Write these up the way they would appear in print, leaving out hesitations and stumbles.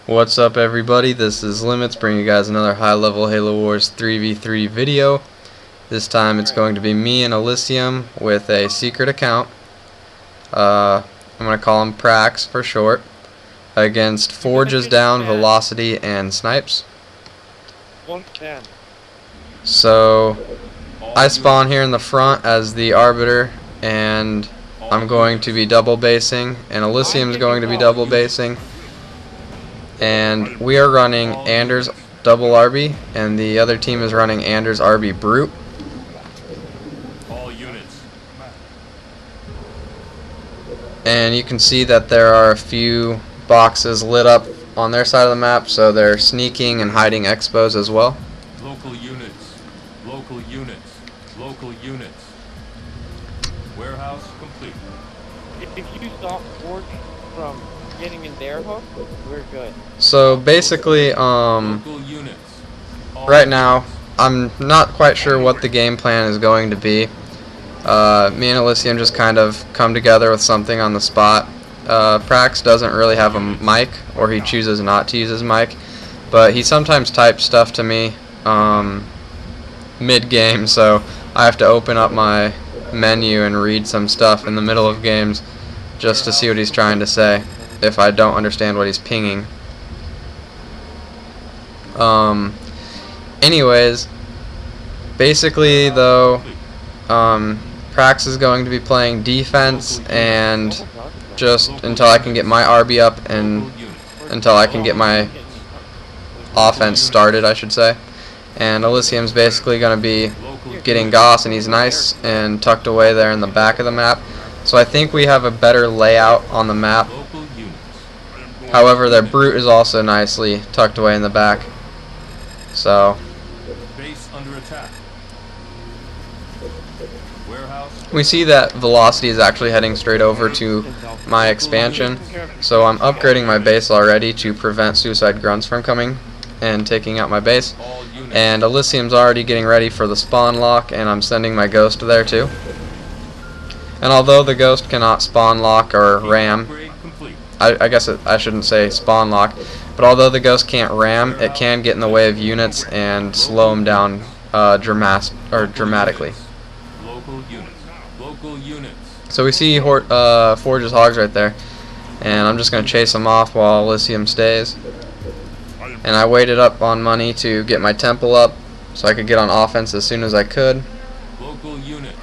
What's up, everybody? This is Limitz bringing you guys another high-level Halo Wars 3v3 video. This time it's going to be me and Elysium with a secret account. I'm going to call him Prax for short. Against Forge is down, Velocity, and Snipez. So I spawn here in the front as the Arbiter, and I'm going to be double basing, and Elysium is going to be double basing. And we are running Anders double Arby, and the other team is running Anders Arby Brute. All units. And you can see that there are a few boxes lit up on their side of the map, so they're sneaking and hiding expos as well. Local units. Local units. Local units. Warehouse complete. If you stop Forge from getting in their hook, we're good. So basically, Local units. right now, I'm not quite sure what the game plan is going to be. Me and Elysium just kind of come together with something on the spot. Prax doesn't really have a mic, or he chooses not to use his mic, but he sometimes types stuff to me mid-game, so I have to open up my menu and read some stuff in the middle of games just to see what he's trying to say if I don't understand what he's pinging. Anyways, basically though, Prax is going to be playing defense, and just until I can get my Arby up and until I can get my offense started, I should say. And Elysium's basically going to be getting Goss, and he's nice and tucked away there in the back of the map. So I think we have a better layout on the map. However, their Brute is also nicely tucked away in the back. So Base under attack. Warehouse. we see that Velocity is actually heading straight over to my expansion. So I'm upgrading my base already to prevent suicide grunts from coming and taking out my base. And Elysium's already getting ready for the spawn lock, and I'm sending my Ghost there too. And although the Ghost cannot spawn lock or ram, I guess I shouldn't say spawn lock, but although the Ghost can't ram, it can get in the way of units and slow them down dramatically. Local units. Local units. So we see Forge's Hogs right there, and I'm just going to chase them off while Elysium stays. And I waited up on money to get my temple up so I could get on offense as soon as I could. Local units.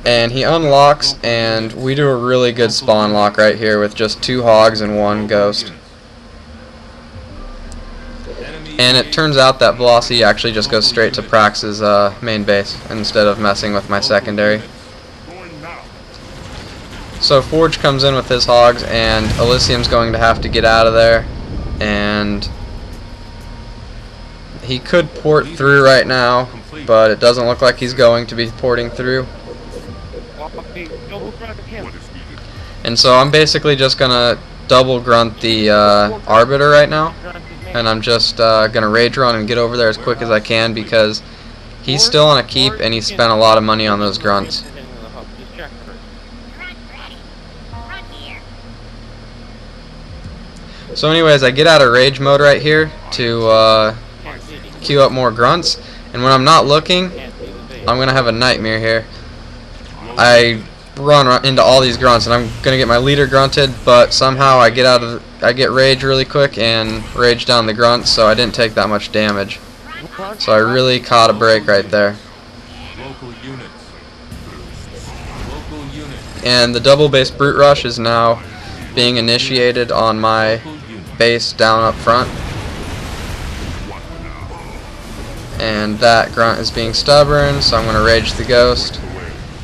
And he unlocks, and we do a really good spawn lock right here with just 2 Hogs and 1 Ghost. And it turns out that Velocity actually just goes straight to Prax's main base instead of messing with my secondary. So Forge comes in with his Hogs, and Elysium's going to have to get out of there. And he could port through right now, but it doesn't look like he's going to be porting through. And so I'm basically just gonna double grunt the Arbiter right now, and I'm just gonna rage run and get over there as quick as I can because he's still on a keep and he spent a lot of money on those grunts. So anyways, I get out of rage mode right here to queue up more grunts, and when I'm not looking, I'm gonna have a nightmare here. I run into all these grunts, and I'm gonna get my leader grunted, but somehow I get rage really quick and rage down the grunts, so I didn't take that much damage. So I really caught a break right there. Local units. Local units. And the double base brute rush is now being initiated on my base down up front. And that grunt is being stubborn, so I'm gonna rage the Ghost.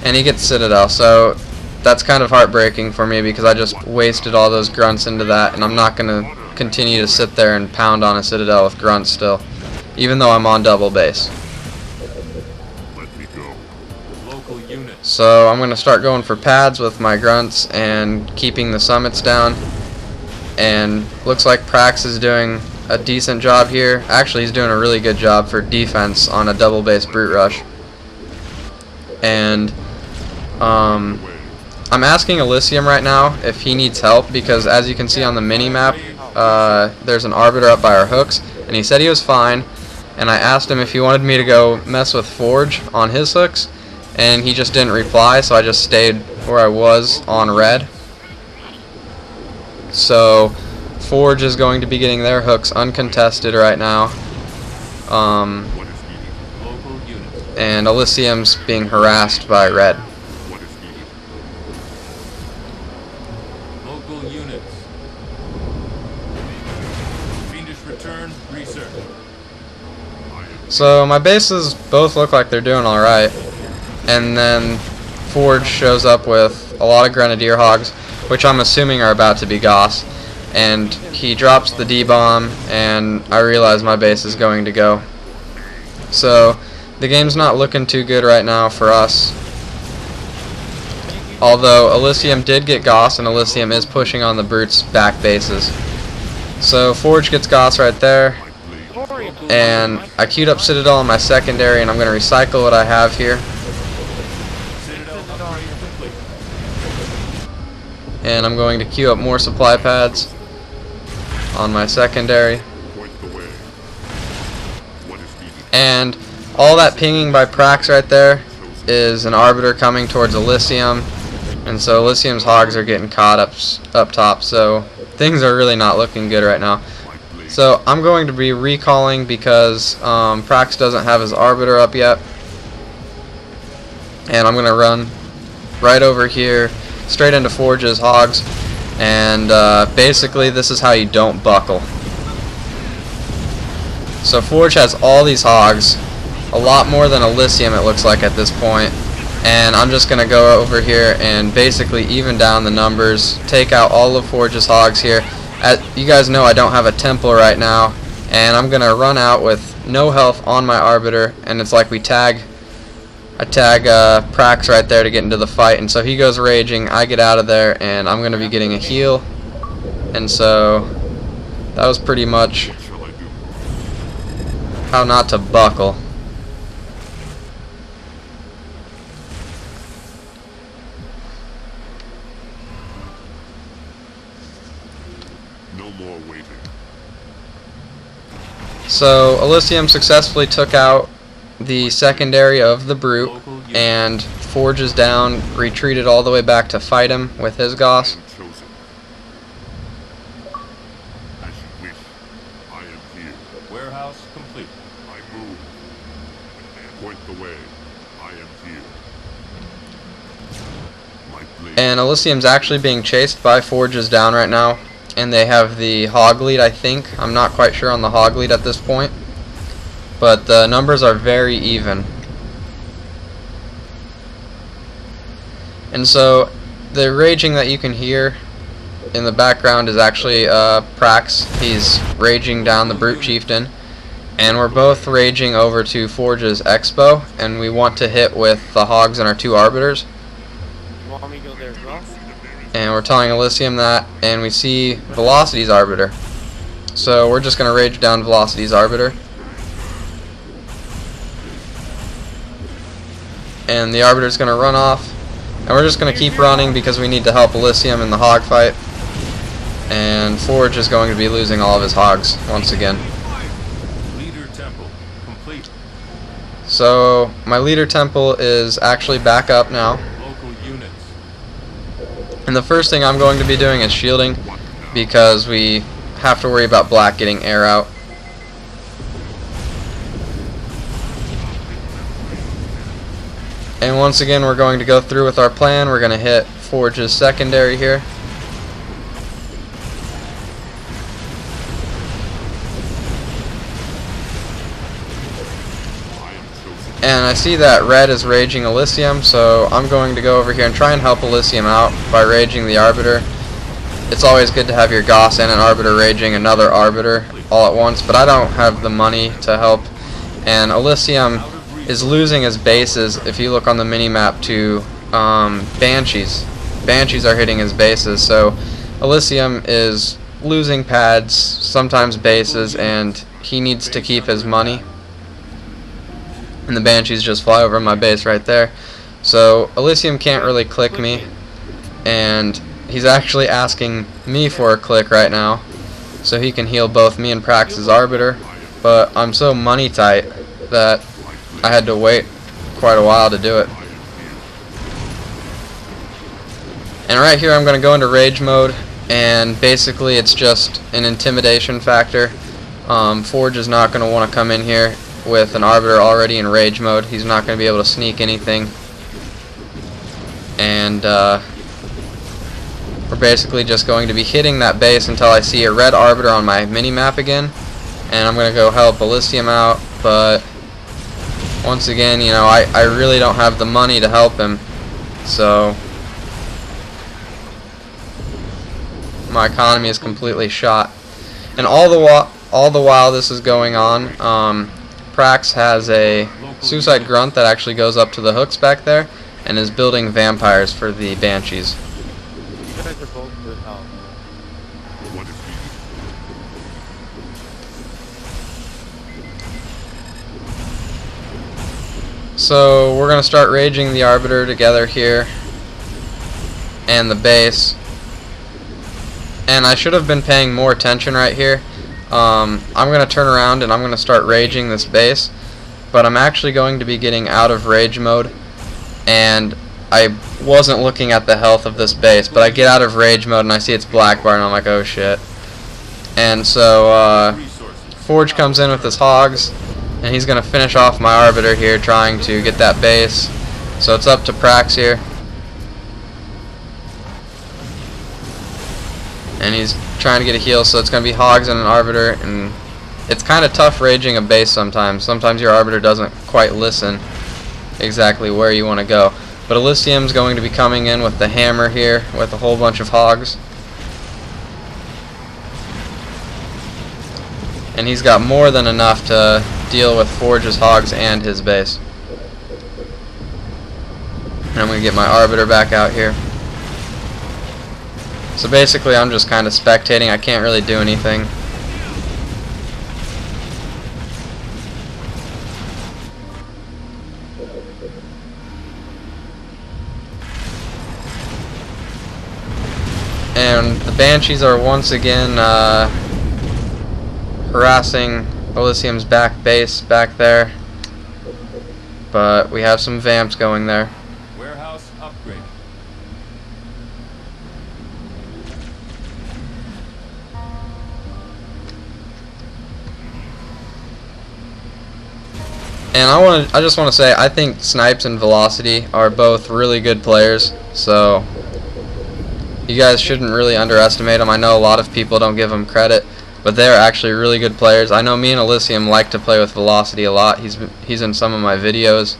And he gets Citadel, so that's kind of heartbreaking for me because I just wasted all those grunts into that, and I'm not going to continue to sit there and pound on a Citadel with grunts still, even though I'm on double base. So I'm going to start going for pads with my grunts and keeping the summits down, and looks like Prax is doing a decent job here. Actually, he's doing a really good job for defense on a double base brute rush. And I'm asking Elysium right now if he needs help, because as you can see on the mini map, there's an Arbiter up by our hooks, and he said he was fine, and I asked him if he wanted me to go mess with Forge on his hooks, and he just didn't reply, so I just stayed where I was on red. So Forge is going to be getting their hooks uncontested right now, and Elysium's being harassed by red. Local units. Fiendish return, research. So my bases both look like they're doing alright, and then Forge shows up with a lot of Grenadier Hogs, which I'm assuming are about to be Goss, and he drops the D-bomb, and I realize my base is going to go. So the game's not looking too good right now for us, although Elysium did get Goss, and Elysium is pushing on the Brute's back bases. So Forge gets Goss right there, and I queued up Citadel on my secondary, and I'm going to recycle what I have here. And I'm going to queue up more supply pads on my secondary. And all that pinging by Prax right there is an Arbiter coming towards Elysium, and so Elysium's Hogs are getting caught up top, so things are really not looking good right now. So I'm going to be recalling because Prax doesn't have his Arbiter up yet, and I'm going to run right over here straight into Forge's Hogs, and basically this is how you don't buckle. So Forge has all these Hogs, a lot more than Elysium it looks like at this point, and I'm just going to go over here and basically even down the numbers, take out all of Forge's Hogs here. You guys know I don't have a temple right now, and I'm going to run out with no health on my Arbiter, and it's like I tag Prax right there to get into the fight, and so he goes raging, I get out of there, and I'm going to be getting a heal, and so that was pretty much how not to buckle. No more waiting. So Elysium successfully took out the secondary of the Brute, and Forge is down, retreated all the way back to fight him with his Goss. I am chosen. As you wish, I am here. Warehouse complete. I move. Point the way. I am here. My blade. And Elysium's actually being chased by Forge's down right now, and they have the Hog lead, I think. I'm not quite sure on the Hog lead at this point, but the numbers are very even. And so the raging that you can hear in the background is actually Prax. He's raging down the Brute Chieftain, and we're both raging over to Forge's Expo, and we want to hit with the Hogs and our two Arbiters. You want me to go there as well? And we're telling Elysium that, and we see Velocity's Arbiter. So we're just going to rage down Velocity's Arbiter. And the Arbiter's going to run off. And we're just going to keep running because we need to help Elysium in the Hog fight. And Forge is going to be losing all of his Hogs once again. Leader temple complete. So my leader temple is actually back up now. Local units. And the first thing I'm going to be doing is shielding, because we have to worry about black getting air out. And once again, we're going to go through with our plan. We're going to hit Forge's secondary here. And I see that red is raging Elysium, so I'm going to go over here and try and help Elysium out by raging the Arbiter. It's always good to have your Goss and an Arbiter raging another Arbiter all at once, but I don't have the money to help. And Elysium is losing his bases, if you look on the minimap, to Banshees. Banshees are hitting his bases, so Elysium is losing pads, sometimes bases, and he needs to keep his money. And the Banshees just fly over my base right there. So Elysium can't really click me, and he's actually asking me for a click right now. so he can heal both me and Prax's Arbiter, but I'm so money tight that I had to wait quite a while to do it. And right here I'm going to go into rage mode, and basically it's just an intimidation factor. Forge is not going to want to come in here with an Arbiter already in rage mode. He's not going to be able to sneak anything. And we're basically just going to be hitting that base until I see a red Arbiter on my mini-map again. And I'm going to go help Elysium out, but once again, you know, I really don't have the money to help him. So my economy is completely shot. And all the while this is going on, Prax has a Suicide Grunt that actually goes up to the hooks back there and is building vampires for the Banshees. You guys are both good health. What is needed? So we're going to start raging the Arbiter together here and the base. And I should have been paying more attention right here. I'm going to turn around and I'm going to start raging this base, but I'm actually going to be getting out of rage mode, and I wasn't looking at the health of this base, but I get out of rage mode and I see it's black bar and I'm like, oh shit. And so Forge comes in with his hogs, and he's going to finish off my Arbiter here trying to get that base. So it's up to Prax here. And he's trying to get a heal, so it's going to be hogs and an Arbiter, and it's kind of tough raging a base sometimes. Sometimes your Arbiter doesn't quite listen exactly where you want to go. But Elysium's going to be coming in with the hammer here with a whole bunch of hogs. And he's got more than enough to deal with Forge's hogs and his base. And I'm going to get my Arbiter back out here. So basically I'm just kind of spectating. I can't really do anything. And the Banshees are once again harassing Elysium's back base back there. But we have some vamps going there. Warehouse upgrade. And I just want to say, I think Snipes and Velocity are both really good players, so you guys shouldn't really underestimate them. I know a lot of people don't give them credit, but they're actually really good players. I know me and Elysium like to play with Velocity a lot. He's in some of my videos,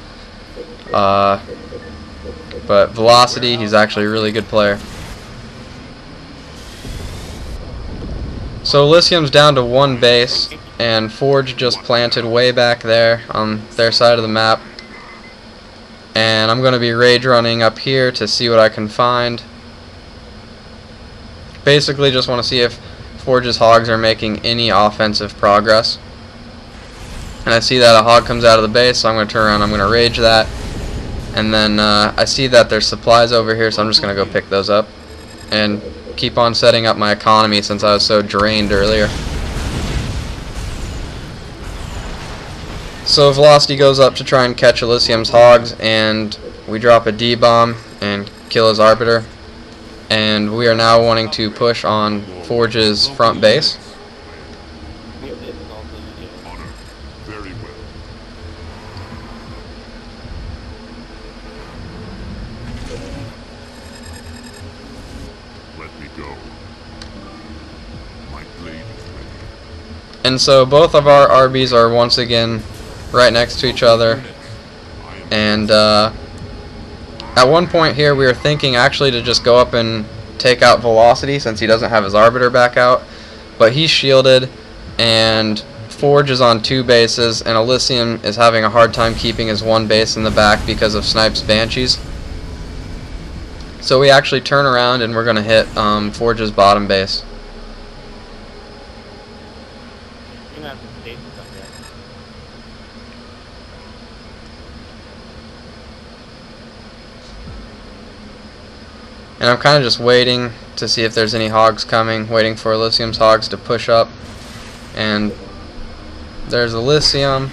but Velocity, he's actually a really good player. So Elysium's down to one base, and Forge just planted way back there on their side of the map. And I'm going to be rage running up here to see what I can find. Basically just want to see if Forge's hogs are making any offensive progress. And I see that a hog comes out of the base, so I'm going to turn around, I'm going to rage that. And then I see that there's supplies over here, so I'm just going to go pick those up. And keep on setting up my economy since I was so drained earlier. So Velocity goes up to try and catch Elysium's hogs, and we drop a D-bomb and kill his Arbiter. And we are now wanting to push on Forge's front base. Honor. Very well. Let me go. My blade is ready. And so both of our Arby's are once again right next to each other. And at one point here we were thinking actually to just go up and take out Velocity since he doesn't have his Arbiter back out, but he's shielded, and Forge is on two bases, and Elysium is having a hard time keeping his one base in the back because of Snipes' Banshees. So we actually turn around and we're going to hit Forge's bottom base. You're gonna have some stasis up there. And I'm kind of just waiting to see if there's any hogs coming, waiting for Elysium's hogs to push up. And there's Elysium.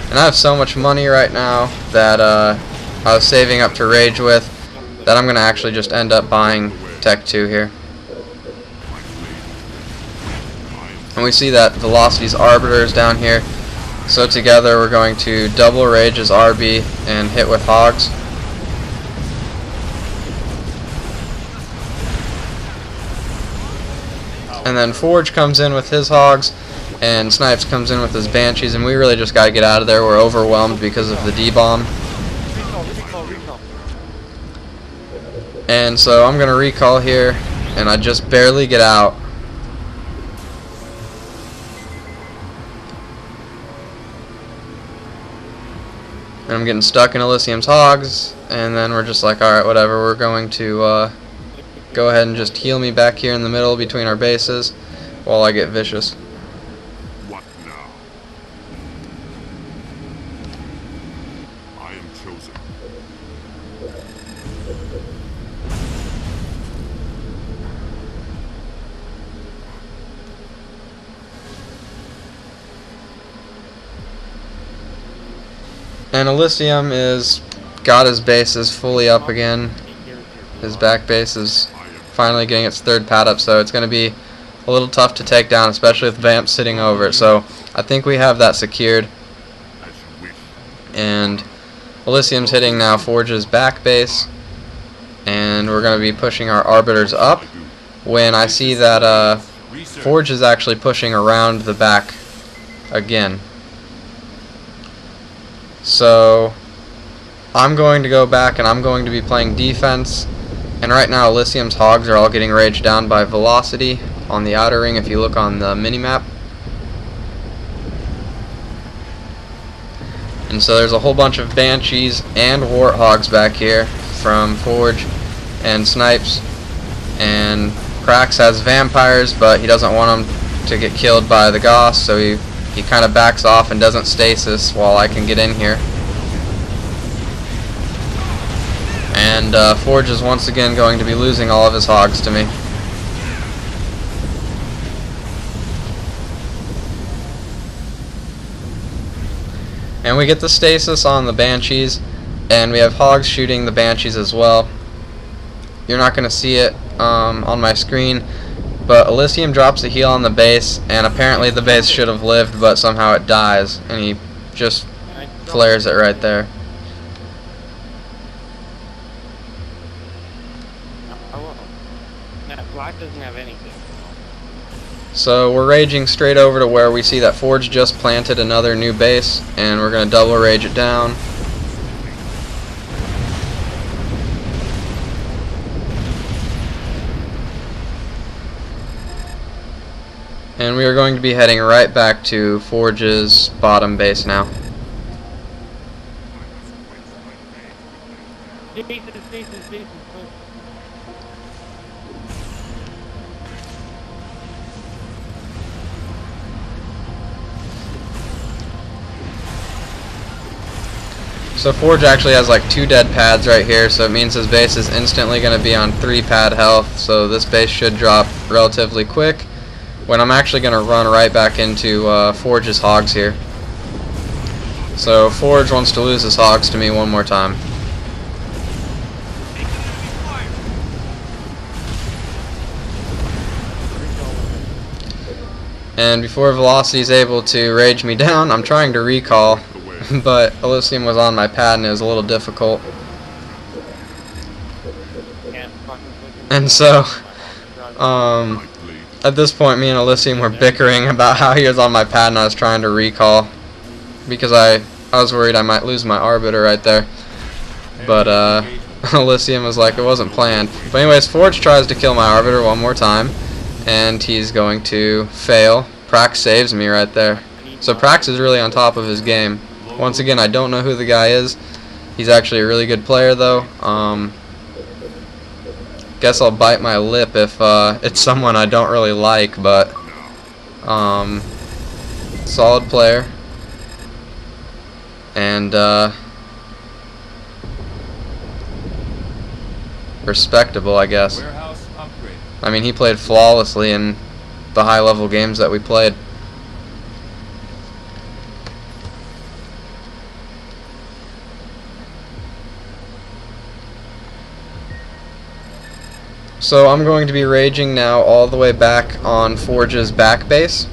And I have so much money right now that I was saving up to rage with that I'm going to actually just end up buying Tech 2 here. And we see that Velocity's Arbiter is down here. So together we're going to double rage as Arby and hit with hogs. And then Forge comes in with his hogs, and Snipes comes in with his Banshees, and we really just gotta get out of there. We're overwhelmed because of the D-bomb. And so I'm gonna recall here, and I just barely get out. And I'm getting stuck in Elysium's hogs, and then we're just like, alright, whatever, we're going to go ahead and just heal me back here in the middle between our bases while I get vicious. What now? I am chosen. And Elysium is got his bases fully up again. His back base is finally getting its third pad up, so it's going to be a little tough to take down, especially with Vamp sitting over it. So I think we have that secured. And Elysium's hitting now Forge's back base, and we're going to be pushing our Arbiters up when I see that Forge is actually pushing around the back again. So I'm going to go back and I'm going to be playing defense. And right now Elysium's hogs are all getting raged down by Velocity on the outer ring if you look on the minimap. And so there's a whole bunch of Banshees and Warthogs back here from Forge and Snipes. And Prax has Vampires, but he doesn't want them to get killed by the Goss, so he kind of backs off and doesn't stasis while I can get in here. And Forge is once again going to be losing all of his hogs to me. And we get the stasis on the Banshees, and we have hogs shooting the Banshees as well. You're not going to see it on my screen, but Elysium drops a heal on the base, and apparently the base should have lived, but somehow it dies, and he just flares it right there. Black doesn't have anything. So we're raging straight over to where we see that Forge just planted another new base, and we're going to double rage it down. And we are going to be heading right back to Forge's bottom base now. Bases. So Forge actually has like 2 dead pads right here, so it means his base is instantly going to be on 3 pad health, so this base should drop relatively quick when I'm actually going to run right back into Forge's hogs here. So Forge wants to lose his hogs to me one more time. And before Velocity is able to rage me down, I'm trying to recall, but Elysium was on my pad and it was a little difficult. And so, at this point me and Elysium were bickering about how he was on my pad and I was trying to recall, because I was worried I might lose my Arbiter right there. But Elysium was like, it wasn't planned. But anyways, Forge tries to kill my Arbiter one more time, and he's going to fail. Prax saves me right there. So Prax is really on top of his game. Once again, I don't know who the guy is. He's actually a really good player though. Guess I'll bite my lip if it's someone I don't really like, but solid player. And respectable, I guess. Warehouse upgrade. I mean, he played flawlessly in the high-level games that we played. So I'm going to be raging now all the way back on Forge's back base.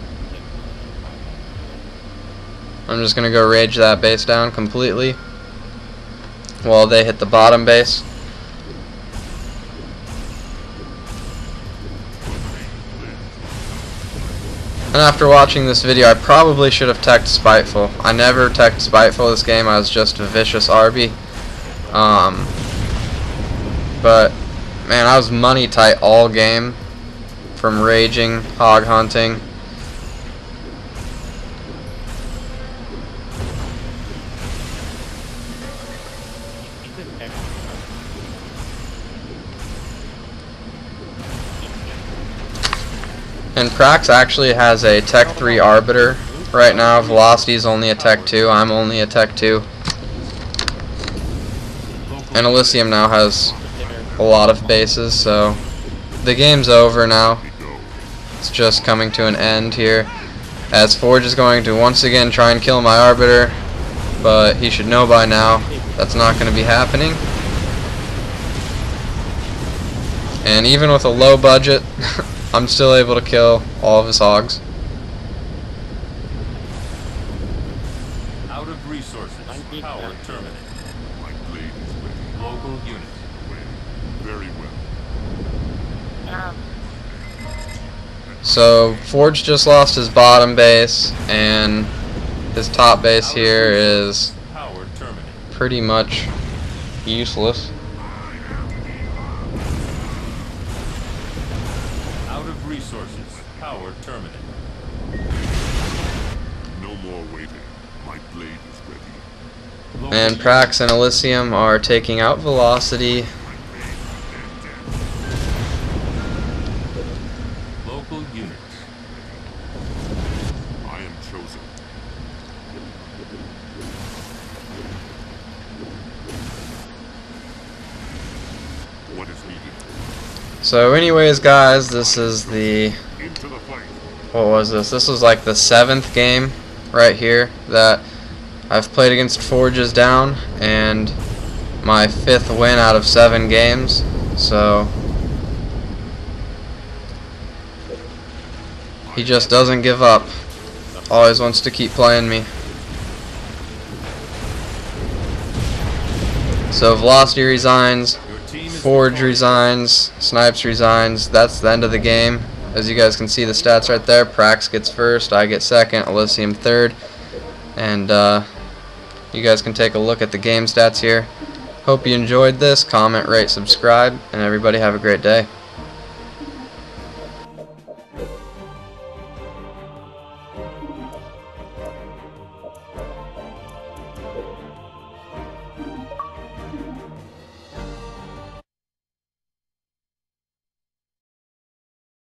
I'm just going to go rage that base down completely while they hit the bottom base. And after watching this video, I probably should have teched Spiteful. I never teched Spiteful this game. I was just a vicious Arby. But man, I was money tight all game from raging, hog hunting. And Prax actually has a Tech 3 Arbiter right now. Velocity is only a Tech 2. I'm only a Tech 2. And Elysium now has a lot of bases, so the game's over now. It's just coming to an end here, as Forge is going to once again try and kill my Arbiter, but he should know by now that's not going to be happening. And even with a low budget, I'm still able to kill all of his hogs. Out of resources. Power terminated. My blade is ready. Local unit. Very well. So Forge just lost his bottom base, and his top base here is Power terminated. pretty much useless. Out of resources. Power terminated. No more waiting. My blade is ready. Local And Prax and Elysium are taking out Velocity. Local units. I am chosen. What is needed? So anyways guys, this is the, Into the fight. what was this? This was like the 7th game right here that I've played against Forges down, and my 5th win out of 7 games. So he just doesn't give up. Always wants to keep playing me. So Velocity resigns, Your team is Forge resigns, Snipes resigns. That's the end of the game. As you guys can see the stats right there, Prax gets first, I get second, Elysium third. And you guys can take a look at the game stats here. Hope you enjoyed this. Comment, rate, subscribe, and everybody have a great day.